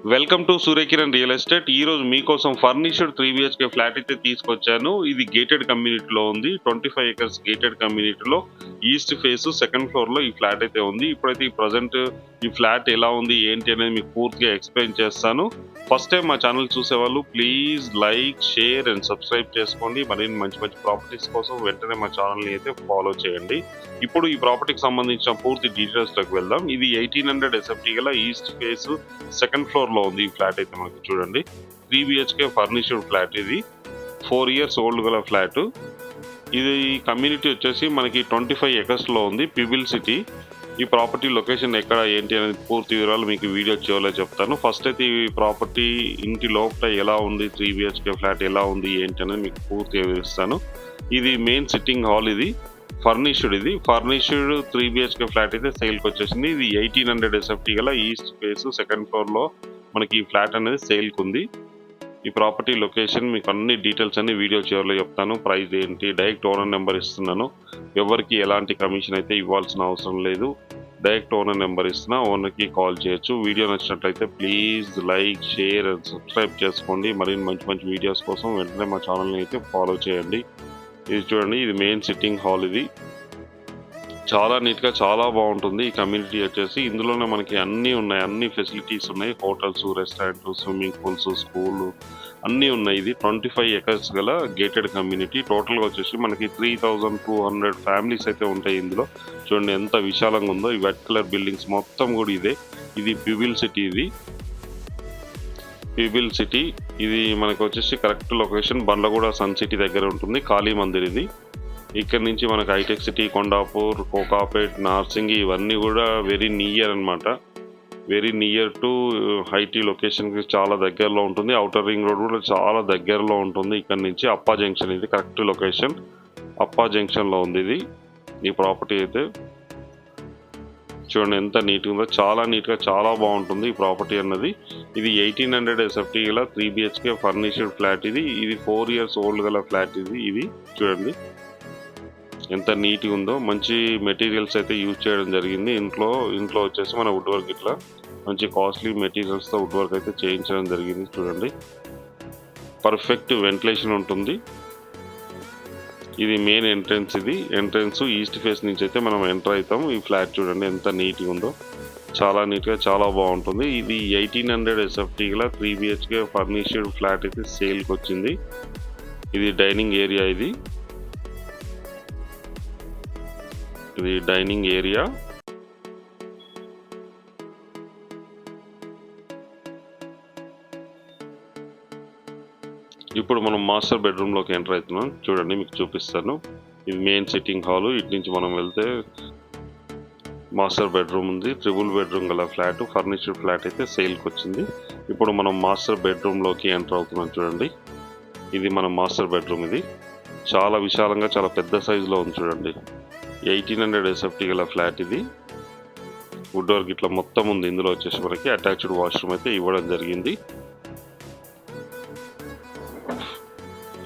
Welcome to Surya Kiran real estate. ఈ రోజు మీకోసం ఫర్నిష్డ్ 3 బిహెచ్కే ఫ్లాట్ అయితే తీసుకొచ్చాను. ఇది గేటెడ్ కమ్యూనిటీలో ఉంది. 25 ఎకర్స్ గేటెడ్ కమ్యూనిటీలో ఈస్ట్ ఫేస్ సెకండ్ ఫ్లోర్ లో ఈ ఫ్లాట్ అయితే ఉంది. ఇప్పుడైతే ఈ ప్రజెంట్ ఈ ఫ్లాట్ ఎలా ఉంది ఏంటి అనేది మీకు పూర్తిగా ఎక్స్ప్లెయిన్ చేస్తాను. ఫస్ట్ టైం మా ఛానల్ చూసేవాళ్ళు please like, share and subscribe చేసుకోండి. మరిన్ని మంచి మంచి ప్రాపర్టీస్ కోసం వెంటనే మా ఛానల్ని అయితే ఫాలో చేయండి. ఇప్పుడు ఈ ప్రాపర్టీకి సంబంధించిన పూర్తి డీటెయిల్స్లోకి వెళ్దాం. ఇది 1800 ఎస్ఎఫ్టీ గల ఈస్ట్ ఫేస్ సెకండ్ ఫ్లోర్ లో ఉంది. ఈ ఫ్లాట్ అయితే మనకి చూడండి 3 బిహెచ్కే ఫర్నిష్డ్ ఫ్లాట్. ఇది 4 ఇయర్స్ ఓల్డ్ గల ఫ్లాట్. ఇది కమ్యూనిటీ వచ్చేసి మనకి 25 ఎకర్స్ లో ఉంది, పిబిల్ సిటీ. ఈ ప్రాపర్టీ లొకేషన్ ఎక్కడ ఏంటి అనేది పూర్తి వివరాలు మీకు వీడియో చివరిలో చెప్తాను. ఫస్ట్ అయితే ఈ ప్రాపర్టీ ఇంటి లోపల ఎలా ఉంది, 3 బిహెచ్కే ఫ్లాట్ ఎలా ఉంది ఏంటి అనేది మీకు పూర్తిగా వివరిస్తాను. ఇది మెయిన్ సిట్టింగ్ హాల్. ఇది ఫర్నిష్డ్ 3 బిహెచ్కే ఫ్లాట్ అయితే సేల్కి వచ్చేసింది. ఇది 1800 ఎస్ఎఫ్టీ గల ఈస్ట్ ఫేస్ సెకండ్ ఫ్లోర్ లో మనకి ఈ ఫ్లాట్ అనేది సేల్కి ఉంది. ఈ ప్రాపర్టీ లొకేషన్ మీకు అన్ని డీటెయిల్స్ అన్ని వీడియో చివరిలో చెప్తాను. ప్రైస్ ఏంటి, డైరెక్ట్ ఓనర్ నెంబర్ ఇస్తున్నాను. ఎవరికి ఎలాంటి కమిషన్ అయితే ఇవ్వాల్సిన అవసరం లేదు. డైరెక్ట్ ఓనర్ నెంబర్ ఇస్తున్నా, ఓనర్కి కాల్ చేయొచ్చు. వీడియో నచ్చినట్లయితే please like, share and subscribe చేసుకోండి. మరిన్ని మంచి మంచి వీడియోస్ కోసం వెంటనే మా ఛానల్ని అయితే ఫాలో చేయండి. ఇది చూడండి, ఇది మెయిన్ సిట్టింగ్ హాల్. ఇది చాలా నీట్గా చాలా బాగుంటుంది. ఈ కమ్యూనిటీ వచ్చేసి ఇందులోనే మనకి అన్నీ ఉన్నాయి, అన్ని ఫెసిలిటీస్ ఉన్నాయి. Hotels, restaurant, swimming pools, school అన్నీ ఉన్నాయి. ఇది 25 ఎకర్స్ గల గేటెడ్ కమ్యూనిటీ. టోటల్గా వచ్చేసి మనకి 3200 ఫ్యామిలీస్ అయితే ఉంటాయి ఇందులో. చూడండి ఎంత విశాలంగా ఉందో. ఈ వైట్ కలర్ బిల్డింగ్స్ మొత్తం కూడా ఇదే. ఇది పిబిల్ సిటీ. ఇది మనకు వచ్చేసి correct location Bandlaguda Sun City దగ్గర ఉంటుంది. కాళీ మందిర్ ఇది. ఇక్కడ నుంచి మనకు హైటెక్ సిటీ, కొండాపూర్, కోకాపేట్, నార్సింగి ఇవన్నీ కూడా వెరీ నియర్ అనమాట. వెరీ నియర్ టు హైటీ లొకేషన్కి చాలా దగ్గరలో ఉంటుంది. అవుటర్ రింగ్ రోడ్ కూడా చాలా దగ్గరలో ఉంటుంది. ఇక్కడ నుంచి అప్పా జంక్షన్, ఇది కరెక్ట్ లొకేషన్. అప్పా జంక్షన్లో ఉంది ఇది ఈ ప్రాపర్టీ అయితే. చూడండి ఎంత నీట్గా ఉందో. చాలా నీట్గా చాలా బాగుంటుంది ఈ ప్రాపర్టీ అన్నది. ఇది 1800 ఎస్ఎఫ్టీ గల 3 బిహెచ్కే ఫర్నిష్డ్ ఫ్లాట్. ఇది 4 ఇయర్స్ ఓల్డ్ గల ఫ్లాట్. ఇది చూడండి ఎంత నీట్గా ఉందో. మంచి మెటీరియల్స్ అయితే యూజ్ చేయడం జరిగింది. ఇంట్లో వచ్చేసి మన వుడ్ వర్క్ ఇట్లా మంచి కాస్ట్లీ మెటీరియల్స్తో వుడ్ వర్క్ అయితే చేయించడం జరిగింది. చూడండి పర్ఫెక్ట్ వెంటిలేషన్ ఉంటుంది. ఇది మెయిన్ ఎంట్రన్స్. ఇది ఎంట్రన్స్ ఈస్ట్ ఫేస్ నుంచి అయితే మనం ఎంటర్ అవుతాం. ఈ ఫ్లాట్ చూడండి ఎంత నీట్గా ఉందో. చాలా నీట్గా చాలా బాగుంటుంది. ఇది 1800 ఎస్ఎఫ్టీ గల 3 బిహెచ్కే ఫర్నిష్డ్ ఫ్లాట్ అయితే సేల్కి వచ్చింది. ఇది డైనింగ్ ఏరియా. ఇది డైనింగ్ ఏరియా. ఇప్పుడు మనం మాస్టర్ బెడ్రూమ్లోకి ఎంటర్ అవుతున్నాం. చూడండి మీకు చూపిస్తాను. ఇది మెయిన్ సిట్టింగ్ హాల్. ఇటు నుంచి మనం వెళ్తే మాస్టర్ బెడ్రూమ్ ఉంది. ట్రిపుల్ బెడ్రూమ్ గల ఫ్లాట్, ఫర్నిచర్ ఫ్లాట్ అయితే సేల్కి వచ్చింది. ఇప్పుడు మనం మాస్టర్ బెడ్రూమ్లోకి ఎంటర్ అవుతున్నాం. చూడండి ఇది మన మాస్టర్ బెడ్రూమ్. ఇది చాలా విశాలంగా చాలా పెద్ద సైజులో ఉంది. చూడండి 1800 ఎస్ఎఫ్టీ గల ఫ్లాట్. ఇది వుడ్ వర్క్ ఇట్లా మొత్తం ఉంది. ఇందులో వచ్చేసి మనకి అటాచ్డ్ వాష్రూమ్ అయితే ఇవ్వడం జరిగింది.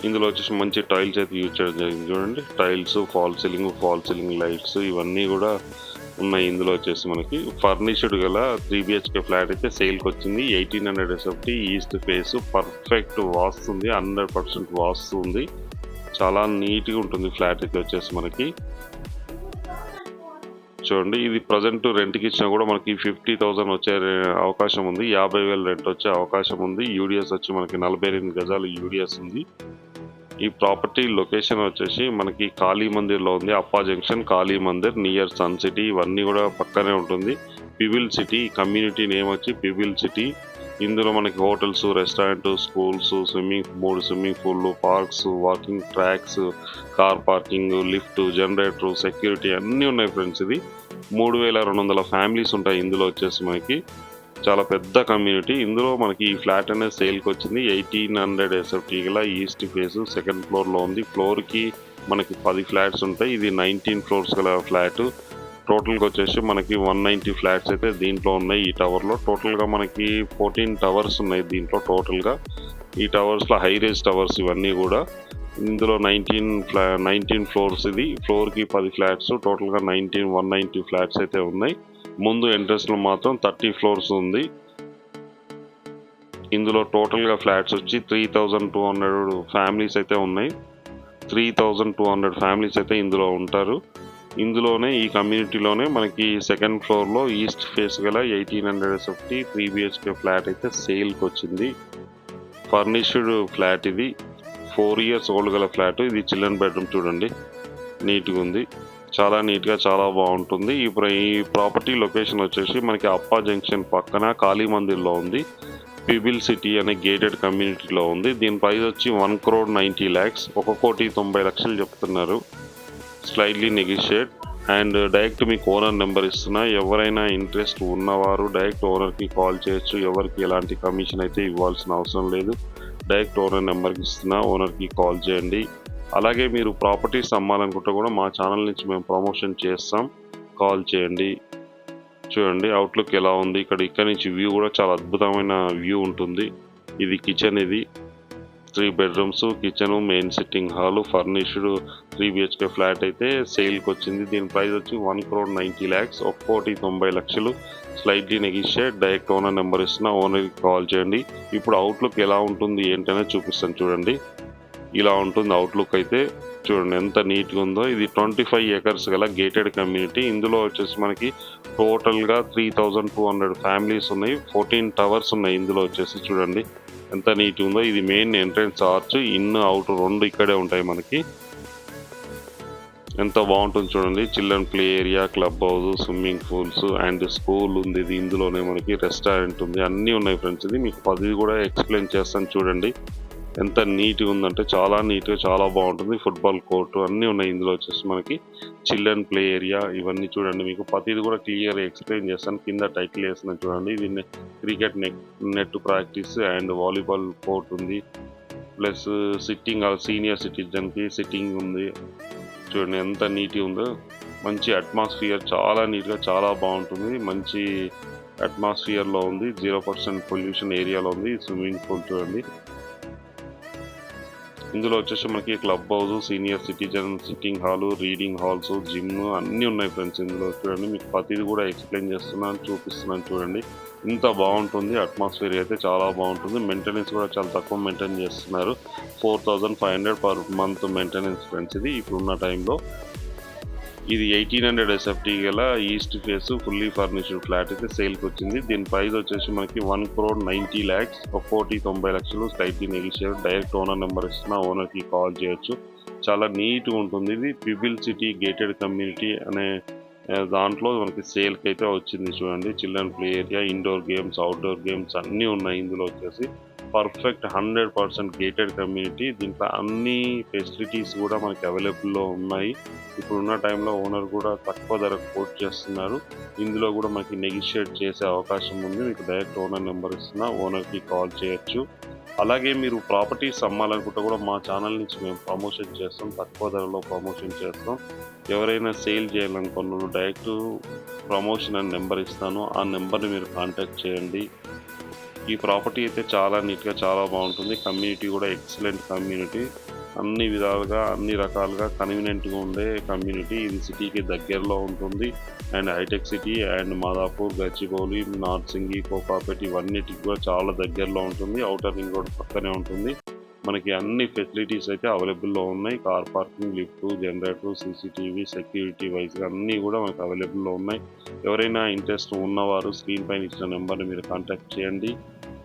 ఇందులో వచ్చేసి మంచి టైల్స్ అయితే యూజ్ చేయడం జరిగింది. చూడండి టైల్స్, ఫాల్ సీలింగ్ లైట్స్ ఇవన్నీ కూడా ఉన్నాయి. ఇందులో వచ్చేసి మనకి ఫర్నిష్డ్ గల 3 బిహెచ్కే ఫ్లాట్ అయితే సేల్కి వచ్చింది. 1800 ఎస్ఎఫ్టీ ఈస్ట్ ఫేస్. పర్ఫెక్ట్ వాస్తు ఉంది, 100% వాస్తు ఉంది. చాలా నీట్గా ఉంటుంది ఫ్లాట్ అయితే వచ్చేసి మనకి. చూడండి ఇది ప్రజెంట్ రెంట్కి ఇచ్చినా కూడా మనకి 50,000 వచ్చే అవకాశం ఉంది. 50,000 రెంట్ వచ్చే అవకాశం ఉంది. యూడిఎస్ వచ్చి మనకి 48 గజాలు యూడిఎస్ ఉంది. ఈ ప్రాపర్టీ లొకేషన్ వచ్చేసి మనకి కాళీ మందిర్లో ఉంది. అప్పా జంక్షన్, కాళీ మందిర్, నియర్ సన్ సిటీ ఇవన్నీ కూడా పక్కనే ఉంటుంది. పిబిల్ సిటీ కమ్యూనిటీ నేమ్ వచ్చి పిబిల్ సిటీ. ఇందులో మనకి హోటల్స్, రెస్టారెంట్, స్కూల్స్, 3 స్విమ్మింగ్ పూల్లు, parks, walking tracks, car parking, lift, generator, security అన్నీ ఉన్నాయి ఫ్రెండ్స్. ఇది 3200 ఫ్యామిలీస్ ఉంటాయి ఇందులో వచ్చేసి మనకి. చాలా పెద్ద కమ్యూనిటీ. ఇందులో మనకి ఈ ఫ్లాట్ అనేది సేల్కి వచ్చింది. 1800 ఎస్ఎఫ్టీ గల ఈస్ట్ ఫేస్ సెకండ్ ఫ్లోర్లో ఉంది. ఫ్లోర్కి మనకి 10 ఫ్లాట్స్ ఉంటాయి. ఇది 19 ఫ్లోర్స్ గల ఫ్లాట్. టోటల్గా వచ్చేసి మనకి 190 ఫ్లాట్స్ అయితే దీంట్లో ఉన్నాయి. ఈ టవర్లో టోటల్గా మనకి 14 టవర్స్ ఉన్నాయి దీంట్లో టోటల్గా. ఈ టవర్స్లో హై రేజ్ టవర్స్ ఇవన్నీ కూడా. ఇందులో 19 ఫ్లోర్స్. ఇది ఫ్లోర్కి 10 ఫ్లాట్స్, టోటల్గా 190 ఫ్లాట్స్ అయితే ఉన్నాయి. ముందు ఎంట్రన్స్లో మాత్రం 30 ఫ్లోర్స్ ఉంది. ఇందులో టోటల్గా ఫ్లాట్స్ వచ్చి 3200 ఫ్యామిలీస్ అయితే ఉన్నాయి. 3200 ఫ్యామిలీస్ అయితే ఇందులో ఉంటారు. ఇందులోనే ఈ కమ్యూనిటీలోనే మనకి సెకండ్ ఫ్లోర్లో ఈస్ట్ ఫేస్ గల 1800 SFT 3 BHK ఫ్లాట్ అయితే సేల్కి వచ్చింది. ఫర్నిష్డ్ ఫ్లాట్ ఇది. 4 years ఓల్డ్ గల ఫ్లాట్. ఇది చిల్డ్రన్ బెడ్రూమ్ చూడండి, నీట్గా ఉంది, చాలా నీట్గా చాలా బాగుంటుంది. ఈ ప్రాపర్టీ లొకేషన్ వచ్చేసి మనకి అప్పా జంక్షన్ పక్కన కాళీ మందిర్లో ఉంది. పిబిల్ సిటీ అనే గేటెడ్ కమ్యూనిటీలో ఉంది. దీని ప్రైస్ వచ్చి 1,90 lakhs, 1,90,00,000 చెప్తున్నారు. స్లైడ్లీ నెగిషియేట్. అండ్ డైరెక్ట్ మీకు ఓనర్ నెంబర్ ఇస్తున్నా. ఎవరైనా ఇంట్రెస్ట్ ఉన్నవారు డైరెక్ట్ ఓనర్కి కాల్ చేయొచ్చు. ఎవరికి ఎలాంటి కమిషన్ అయితే ఇవ్వాల్సిన అవసరం లేదు. డైరెక్ట్ ఓనర్ నెంబర్కి ఇస్తున్నా, ఓనర్కి కాల్ చేయండి. అలాగే మీరు ప్రాపర్టీస్ అమ్మాలనుకుంటే కూడా మా ఛానల్ నుంచి మేము ప్రమోషన్ చేస్తాం, కాల్ చేయండి. చూడండి అవుట్లుక్ ఎలా ఉంది. ఇక్కడ నుంచి వ్యూ కూడా చాలా అద్భుతమైన వ్యూ ఉంటుంది. ఇది కిచెన్, ఇది 3 bedrooms, kitchen, main sitting hall, furnished 3 BHK flat అయితే సేల్కి వచ్చింది. దీని ప్రైస్ వచ్చి 1,90 lakhs, 1,90,00,000. Slightly negotiate. Direct owner number ఇస్తున్నా, ఓనర్కి కాల్ చేయండి. ఇప్పుడు అవుట్లుక్ ఎలా ఉంటుంది ఏంటనే చూపిస్తాను చూడండి. ఇలా ఉంటుంది అవుట్లుక్ అయితే. చూడండి ఎంత నీట్గా ఉందో. ఇది 25 acres గల గేటెడ్ కమ్యూనిటీ. ఇందులో వచ్చేసి మనకి టోటల్గా 3200 ఫ్యామిలీస్ ఉన్నాయి. 14 towers ఉన్నాయి ఇందులో వచ్చేసి. చూడండి ఎంత నీట్గా ఉందో. ఇది main entrance arch. In out రెండు ఇక్కడే ఉంటాయి మనకి. ఎంత బాగుంటుంది చూడండి. Children play area, club house, swimming pools and school ఉంది. ఇది ఇందులోనే మనకి రెస్టారెంట్ ఉంది, అన్నీ ఉన్నాయి ఫ్రెండ్స్. ఇది మీకు 10 కూడా ఎక్స్ప్లెయిన్ చేస్తాను చూడండి. ఎంత నీట్గా ఉందంటే చాలా నీట్గా చాలా బాగుంటుంది. ఫుట్బాల్ కోర్టు అన్నీ ఉన్నాయి ఇందులో వచ్చేసి మనకి. చిల్డ్రన్ ప్లే ఏరియా ఇవన్నీ చూడండి. మీకు ప్రతిది కూడా క్లియర్ ఎక్స్ప్లెయిన్ చేస్తాను. కింద టైటిల్ వేస్తున్నాను చూడండి. ఇది cricket net practice and volleyball court ఉంది. ప్లస్ సిట్టింగ్ సీనియర్ సిటిజన్కి సిట్టింగ్ ఉంది. చూడండి ఎంత నీట్గా ఉందో. మంచి అట్మాస్ఫియర్, చాలా నీట్గా చాలా బాగుంటుంది. మంచి అట్మాస్ఫియర్లో ఉంది. 0% పొల్యూషన్ ఏరియాలో ఉంది. స్విమ్మింగ్ పూల్ చూడండి. ఇందులో వచ్చేసి మనకి club house, senior citizen sitting hall, reading halls, gym అన్నీ ఉన్నాయి ఫ్రెండ్స్. ఇందులో చూడండి మీకు ప్రతిది కూడా ఎక్స్ప్లెయిన్ చేస్తున్నాను, చూపిస్తున్నాను చూడండి. ఇంత బాగుంటుంది. అట్మాస్ఫియర్ అయితే చాలా బాగుంటుంది. మెయింటెనెన్స్ కూడా చాలా తక్కువ మెయింటైన్ చేస్తున్నారు. 4,500 per month మెయింటెనెన్స్ ఫ్రెండ్స్ ఇది ఇప్పుడున్న టైంలో. ఇది 1800 SFT గల east face fully furnished flat అయితే సేల్కి వచ్చింది. దీని ప్రైస్ వచ్చేసి మనకి 1,90 lakhs, 1,90,00,000. Slightly negotiate. Direct owner number ఇస్తున్నా, ఓనర్కి కాల్ చేయొచ్చు. చాలా నీట్గా ఉంటుంది. ఇది పిబిల్ సిటీ గేటెడ్ కమ్యూనిటీ అనే దాంట్లో మనకి సేల్కి అయితే వచ్చింది చూడండి. Children play area, indoor games, outdoor games అన్నీ ఉన్నాయి ఇందులో వచ్చేసి. Perfect 100% gated community. దీంట్లో అన్ని ఫెసిలిటీస్ కూడా మనకి అవైలబుల్లో ఉన్నాయి. ఇప్పుడున్న టైంలో ఓనర్ కూడా తక్కువ ధరకు కోట్ చేస్తున్నారు. ఇందులో కూడా మనకి నెగిషియేట్ చేసే అవకాశం ఉంది. మీకు డైరెక్ట్ ఓనర్ నెంబర్ ఇస్తున్నా, ఓనర్కి కాల్ చేయొచ్చు. అలాగే మీరు ప్రాపర్టీస్ అమ్మాలనుకుంటే కూడా మా ఛానల్ నుంచి మేము ప్రమోషన్ చేస్తాం, తక్కువ ధరలో ప్రమోషన్ చేస్తాం. ఎవరైనా సేల్ చేయాలనుకున్నారు డైరెక్ట్ ప్రమోషన్ అని నెంబర్ ఇస్తాను, ఆ నెంబర్ని మీరు కాంటాక్ట్ చేయండి. ఈ ప్రాపర్టీ అయితే చాలా నీట్గా చాలా బాగుంటుంది. కమ్యూనిటీ కూడా ఎక్సలెంట్ కమ్యూనిటీ. అన్ని విధాలుగా అన్ని రకాలుగా కన్వీనియంట్గా ఉండే కమ్యూనిటీ. ఇది సిటీకి దగ్గరలో ఉంటుంది. And hitech city and Madhapur, Gachibowli, Narsingi, Kokapet ఇవన్నిటికి కూడా చాలా దగ్గరలో ఉంటుంది. ఔటర్ రింగ్ రోడ్ పక్కనే ఉంటుంది. మనకి అన్ని ఫెసిలిటీస్ అయితే అవైలబుల్లో ఉన్నాయి. Car parking, lift, generator, CCTV, security వైజ్గా అన్నీ కూడా మనకు అవైలబుల్లో ఉన్నాయి. ఎవరైనా ఇంట్రెస్ట్ ఉన్నవారు స్క్రీన్ పైన ఇచ్చిన నెంబర్ని మీరు కాంటాక్ట్ చేయండి.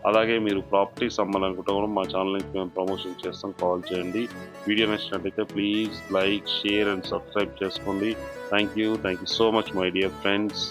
అలాగే మీరు ప్రాపర్టీస్ అమ్మాలనుకుంటే కూడా మా ఛానల్ నుంచి మేము ప్రమోషన్ చేస్తాం, కాల్ చేయండి. వీడియో నచ్చినట్లయితే please like, share and subscribe చేసుకోండి. Thank you so much my dear friends.